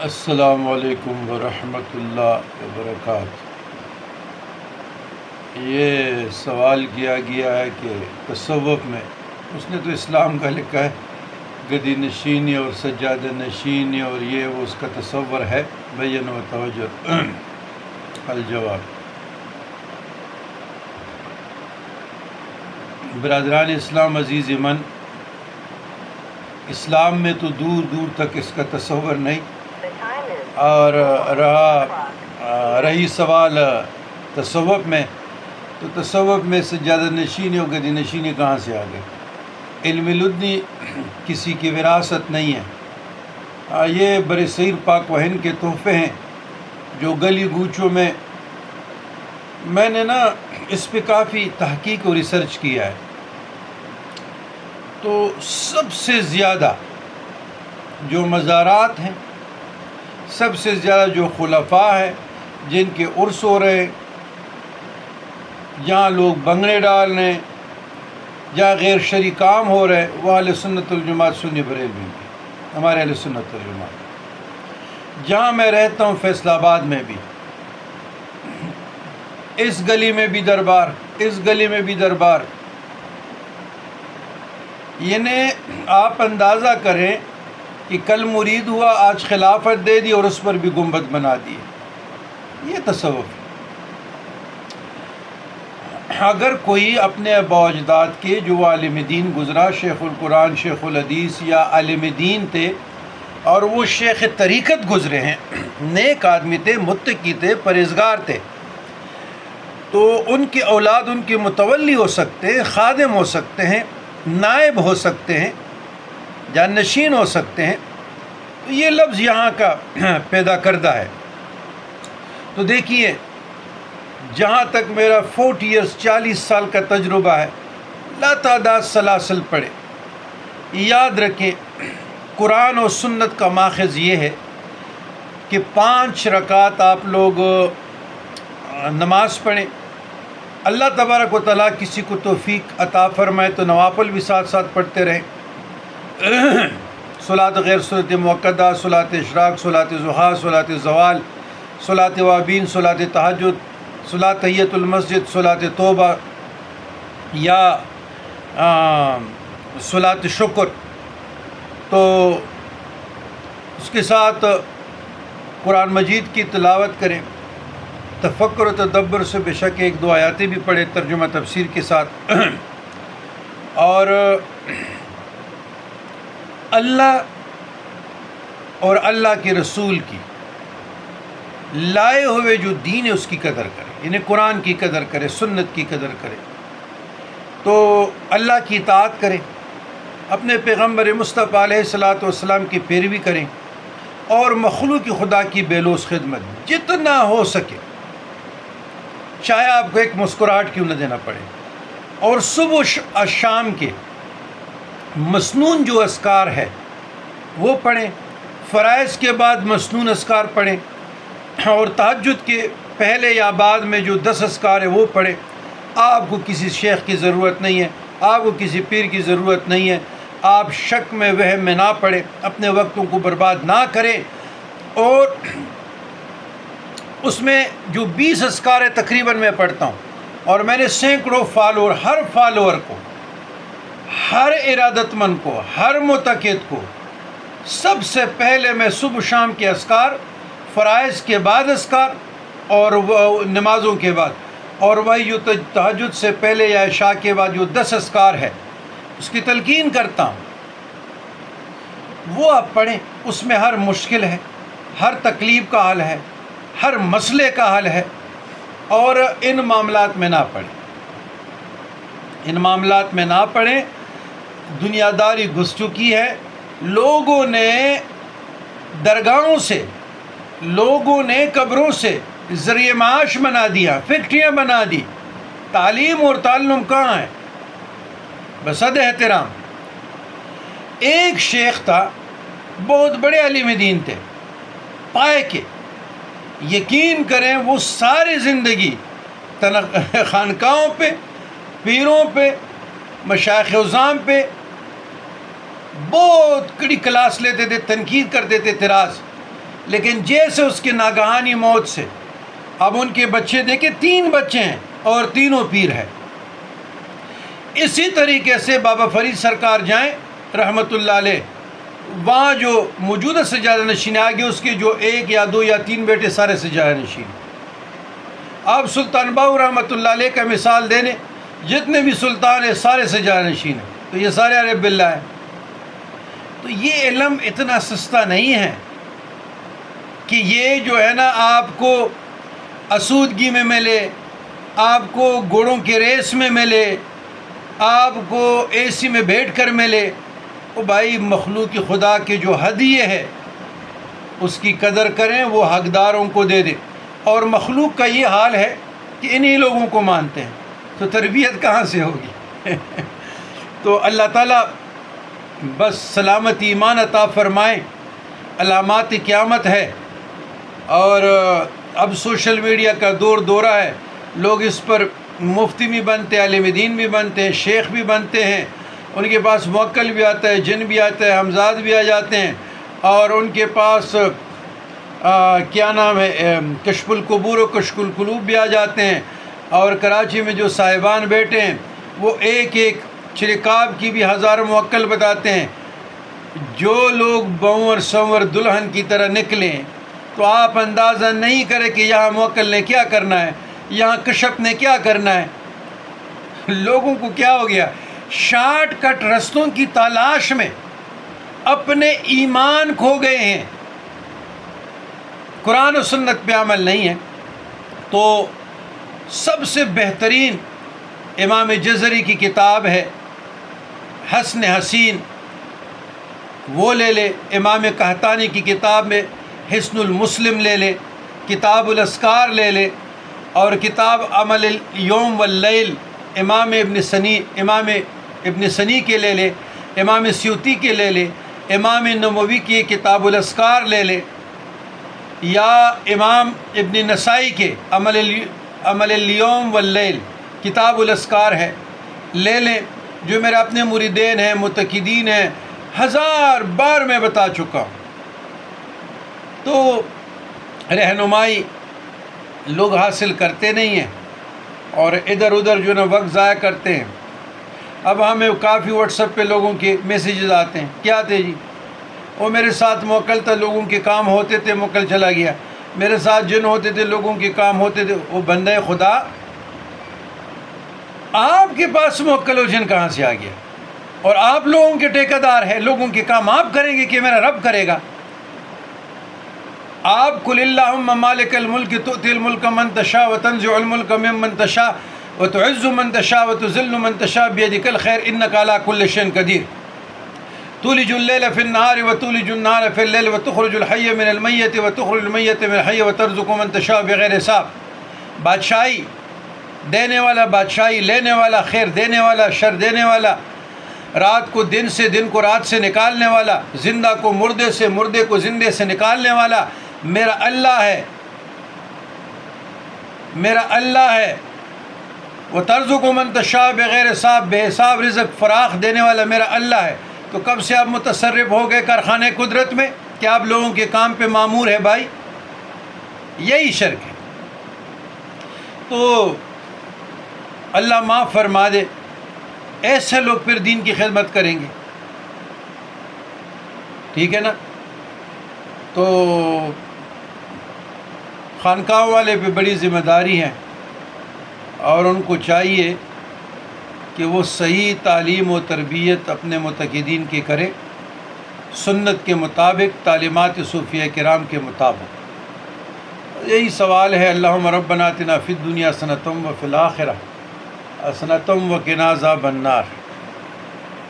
السلام علیکم ورحمۃ اللہ وبرکاتہ۔ یہ سوال کیا گیا ہے کہ تصوف میں، اس نے تو اسلام کا لکھا ہے، گدی نشینی اور سجادہ نشینی اور یہ وہ اس کا تصور ہے، بین و توجہ۔ الجواب، برادران اسلام عزیز من، اسلام میں تو دور دور تک اس کا تصور نہیں، اور رہی سوال تصوف میں، تو تصوف میں سجادہ نشینی اور گدی نشینی کہاں سے آ گئی؟ علم لدنی کسی کی وراثت نہیں ہے، یہ بر صغیر پاک و ہند کے تحفے ہیں جو گلی گوچوں میں نے اس پہ کافی تحقیق اور ریسرچ کیا ہے، تو سب سے زیادہ جو مزارات ہیں، سب سے زیادہ جو خلفاء ہیں جن کے عرس ہو رہے، جہاں لوگ بنگڑے ڈال رہے ہیں، جہاں غیر شرعی کام ہو رہے، وہ اہل سنت والجماعت سنی بریلوی میں، ہمارے اہل سنت والجماعت۔ جہاں میں رہتا ہوں فیصل آباد میں بھی، اس گلی میں بھی دربار، اس گلی میں بھی دربار، یعنی آپ اندازہ کریں کہ کل مرید ہوا، آج خلافت دے دی اور اس پر بھی گنبد بنا دی۔ یہ تصوف ہے۔ اگر کوئی اپنے آباء و اجداد کے جو عالم دین گزرا، شیخ القرآن، شیخ الحدیث یا عالم دین تھے، اور وہ شیخ طریقت گزرے ہیں، نیک آدمی تھے، متقی تھے، پرہیزگار تھے، تو ان کی اولاد ان کے متولی ہو سکتے ہیں، خادم ہو سکتے ہیں، نائب ہو سکتے ہیں، جانشین ہو سکتے ہیں۔ تو یہ لفظ یہاں کا پیدا کردہ ہے۔ تو دیکھیے، جہاں تک میرا 40 سال کا تجربہ ہے، لاتعداد سلاسل پڑھے۔ یاد رکھیں، قرآن و سنت کا ماخذ یہ ہے کہ 5 رکعت آپ لوگ نماز پڑھیں۔ اللہ تبارک و تعالیٰ کسی کو توفیق عطا فرمائے تو نوافل بھی ساتھ ساتھ پڑھتے رہیں، صلاۃ غیر صلاۃ موقدہ، صلاۃ اشراق، صلاۃ ضحیٰ، صلاۃ زوال، صلاۃ وابین، صلاۃ تہجد، صلاۃ تحیۃ المسجد، صلاۃ توبہ یا صلاۃ شکر۔ تو اس کے ساتھ قرآن مجید کی تلاوت کریں، تفکر و تدبر سے بے شک 1-2 آیاتیں بھی پڑھیں ترجمہ تفسیر کے ساتھ، اور اللہ اور اللہ کے رسول کی لائے ہوئے جو دین ہے اس کی قدر کرے، یعنی قرآن کی قدر کرے، سنت کی قدر کرے، تو اللہ کی اطاعت کریں، اپنے پیغمبر مصطفیٰ علیہ الصلاۃ والسلام کی پیروی کریں، اور مخلوق خدا کی بے لوث خدمت جتنا ہو سکے، چاہے آپ کو ایک مسکراہٹ کیوں نہ دینا پڑے، اور صبح شام کے مسنون جو اذکار ہے وہ پڑھیں، فرائض کے بعد مسنون اذکار پڑھیں، اور تہجد کے پہلے یا بعد میں جو 10 اذکار ہے وہ پڑھیں۔ آپ کو کسی شیخ کی ضرورت نہیں ہے، آپ کو کسی پیر کی ضرورت نہیں ہے، آپ شک میں وہم میں نہ پڑیں، اپنے وقتوں کو برباد نہ کریں، اور اس میں جو 20 اذکار ہے تقریباً میں پڑھتا ہوں، اور میں نے سینکڑوں فالوور، ہر فالوور کو، ہر ارادت مند کو، ہر متقید کو، سب سے پہلے میں صبح شام کے اذکار، فرائض کے بعد اذکار، اور نمازوں کے بعد، اور وہی جو تہجد سے پہلے یا عشاء کے بعد جو 10 اذکار ہے اس کی تلقین کرتا ہوں، وہ آپ پڑھیں۔ اس میں ہر مشکل ہے، ہر تکلیف کا حل ہے، ہر مسئلے کا حل ہے، اور ان معاملات میں نہ پڑھیں، ان معاملات میں نہ پڑھیں۔ دنیا داری گھس چکی ہے، لوگوں نے درگاہوں سے، لوگوں نے قبروں سے ذریعہ معاش بنا دیا، فیکٹریاں بنا دی، تعلیم اور تعلم کہاں ہے؟ بصد احترام، ایک شیخ تھا، بہت بڑے عالم دین تھے، پائے کے، یقین کریں وہ ساری زندگی خانقاہوں پہ، پیروں پہ، مشائخ عظام پہ بہت کڑی کلاس لیتے تھے، تنقید کرتے تھے، اعتراض، لیکن جیسے اس کے ناگہانی موت سے اب ان کے بچے دیکھیں 3 بچے ہیں اور تینوں پیر ہیں. اسی طریقے سے بابا فرید سرکار جائیں رحمۃ اللہ علیہ، وہاں جو موجودہ سجادہ نشین آگے اس کے جو 1 یا 2 یا 3 بیٹے سارے سجادہ نشین. آپ سلطان باہو رحمۃ اللہ علیہ کا مثال دینے، جتنے بھی سلطان ہیں سارے سجادہ نشین ہیں، تو یہ سارے عارف باللہ ہیں. تو یہ علم اتنا سستا نہیں ہے کہ یہ جو ہے نا آپ کو اسودگی میں ملے، آپ کو گھوڑوں کے ریس میں ملے، آپ کو اے سی میں بیٹھ کر ملے. وہ بھائی مخلوق خدا کے جو ہدیے ہے اس کی قدر کریں، وہ حقداروں کو دے دیں. اور مخلوق کا یہ حال ہے کہ انہی لوگوں کو مانتے ہیں، تو تربیت کہاں سے ہوگی؟ تو اللہ تعالیٰ بس سلامت ایمان عطا فرمائیں. علامات قیامت ہے، اور اب سوشل میڈیا کا دورہ ہے، لوگ اس پر مفتی بھی بنتے ہیں، عالم دین بھی بنتے ہیں، شیخ بھی بنتے ہیں، ان کے پاس موکل بھی آتا ہے، جن بھی آتا ہے، حمزاد بھی آ جاتے ہیں، اور ان کے پاس کیا نام ہے کشف القبور و کشف القلوب بھی آ جاتے ہیں. اور کراچی میں جو صاحبان بیٹھے ہیں وہ ایک چرکاب کی بھی 1000 موکل بتاتے ہیں. جو لوگ بنور سنور دلہن کی طرح نکلیں تو آپ اندازہ نہیں کریں کہ یہاں موکل نے کیا کرنا ہے، یہاں کشف نے کیا کرنا ہے. لوگوں کو کیا ہو گیا؟ شارٹ کٹ رستوں کی تلاش میں اپنے ایمان کھو گئے ہیں، قرآن و سنت پہ عمل نہیں ہے. تو سب سے بہترین امام جزری کی کتاب ہے حسن حسین، وہ لے لے. امام قحطانی کی کتاب میں حسن المسلم لے لے، کتاب الاذکار لے لے، اور کتاب عمل اليوم واللیل امام ابن سنی کے لے لے، امام سیوطی کے لے لے، امام نووی کی کتاب الاذکار لے لے، یا امام ابن نسائی کے عمل اليوم واللیل کتاب الاذکار ہے، لے لیں. جو میرے اپنے مریدین ہیں، متقدین ہیں، 1000 بار میں بتا چکا ہوں. تو رہنمائی لوگ حاصل کرتے نہیں ہیں اور ادھر ادھر جو نا وقت ضائع کرتے ہیں. اب ہمیں کافی واٹس ایپ پہ لوگوں کے میسیجز آتے ہیں، کیا تھے جی؟ وہ میرے ساتھ موکل تھا، لوگوں کے کام ہوتے تھے، موکل چلا گیا. میرے ساتھ جن ہوتے تھے، لوگوں کے کام ہوتے تھے. وہ بندہ خدا آپ کے پاس موکل و جن کہاں سے آ گیا؟ اور آپ لوگوں کے ٹھیکیدار ہیں، لوگوں کے کام آپ کریں گے کہ میرا رب کرے گا؟ آپ قل اللہم مالک الملک تؤتی الملک من تشاء وتنزع الملک ممن تشاء وتعز من تشاء وتذل من تشاء بیدک الخیر انک علی کل شیء قدیر تولج اللیل فی النہار وتولج النہار فی اللیل وتخرج الحی من المیت وتخرج المیت من الحی وترزق من تشاء بغیر حساب. بادشاہی دینے والا، بادشاہی لینے والا، خیر دینے والا، شر دینے والا، رات کو دن سے، دن کو رات سے نکالنے والا، زندہ کو مردے سے، مردے کو زندے سے نکالنے والا میرا اللہ ہے، میرا اللہ ہے. وترزق من تشاء بغیر حساب، بے حساب رزق فراخ دینے والا میرا اللہ ہے. تو کب سے آپ متصرف ہو گئے کارخانے قدرت میں کہ آپ لوگوں کے کام پہ مامور ہے؟ بھائی یہی شرک ہے. تو اللہ معاف فرما دے، ایسے لوگ پھر دین کی خدمت کریں گے، ٹھیک ہے نا؟ تو خانقاہ والے پہ بڑی ذمہ داری ہے، اور ان کو چاہیے کہ وہ صحیح تعلیم و تربیت اپنے متقدین کی کرے، سنت کے مطابق، تعلیمات صوفیہ کرام کے مطابق. یہی سوال ہے. اللہم ربنا آتنا فی الدنیا حسنۃ وفی الآخرہ حسنۃ وقنا عذاب النار.